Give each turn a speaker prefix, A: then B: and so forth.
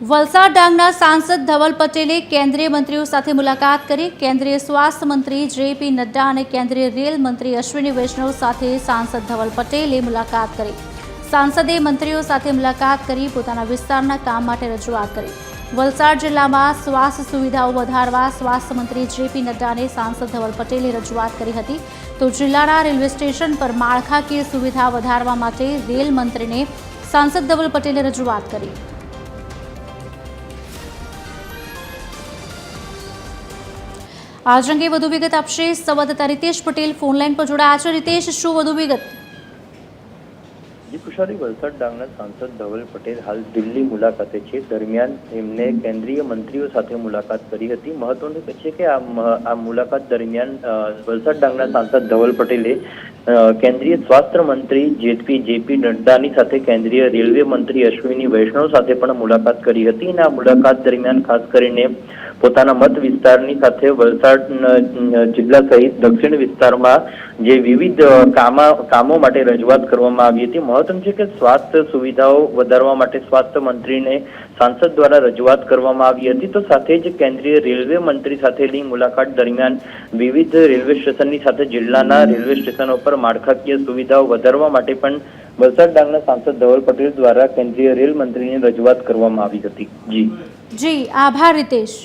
A: વલસાડ ડાંગના સાંસદ ધવલ પટેલે કેન્દ્રીય મંત્રીઓ સાથે મુલાકાત કરી। કેન્દ્રીય સ્વાસ્થ્ય મંત્રી જેપી નડ્ડા અને કેન્દ્રીય રેલ મંત્રી અશ્વિની વૈષ્ણવ સાથે સાંસદ ધવલ પટેલે મુલાકાત કરી। સાંસદે મંત્રીઓ સાથે મુલાકાત કરી પોતાના વિસ્તારના કામ માટે રજૂઆત કરી। વલસાડ જિલ્લામાં સ્વાસ્થ્ય સુવિધાઓ વધારવા સ્વાસ્થ્ય મંત્રી જેપી નડ્ડાને સાંસદ ધવલ પટેલે રજૂઆત કરી હતી। તો જિલ્લાના રેલવે સ્ટેશન પર માળખાકીય સુવિધા વધારવા માટે રેલ મંત્રીને સાંસદ ધવલ પટેલે રજૂઆત કરી। आज अंगे વધુ વિગત આપશે સંવાદદાતા રીતેશ પટેલ ફોન લાઈન પર જોડાયા છે। રીતેશ, શું વધુ વિગત?
B: જી કુશારી, વલસાડ ડાંગના સાંસદ ધવલ પટેલ હાલ દિલ્હી મુલાકાતે છે। દરમિયાન એમને કેન્દ્રીય મંત્રીઓ સાથે મુલાકાત કરી હતી। મહત્વનું છે કે આ મુલાકાત દરમિયાન વલસાડ ડાંગના સાંસદ ધવલ પટેલે કેન્દ્રીય સ્વાસ્થ્ય મંત્રી જેપી નડ્ડાની સાથે કેન્દ્રીય રેલવે મંત્રી અશ્વિની વૈષ્ણવ સાથે પણ મુલાકાત કરી હતી। અને આ મુલાકાત દરમિયાન ખાસ કરીને પોતાના મત વિસ્તારની સાથે વલસાડ જિલ્લા સહિત દક્ષિણ વિસ્તારમાં જે વિવિધ કામો માટે રજૂઆત કરવામાં આવી હતી। મહત્વનું છે કે સ્વાસ્થ્ય સુવિધાઓ વધારવા માટે સ્વાસ્થ્ય મંત્રીને સાંસદ દ્વારા રજૂઆત કરવામાં આવી હતી। તો સાથે જ કેન્દ્રીય રેલવે મંત્રી સાથેની મુલાકાત દરમિયાન વિવિધ રેલવે સ્ટેશનની સાથે જિલ્લાના રેલવે સ્ટેશનો પર માળખાકીય સુવિધાઓ વધારવા માટે પણ વલસાડ ડાંગના સાંસદ ધવલ પટેલ દ્વારા કેન્દ્રીય રેલ મંત્રીને રજૂઆત કરવામાં આવી હતી। જી
A: આભાર રીતેશ।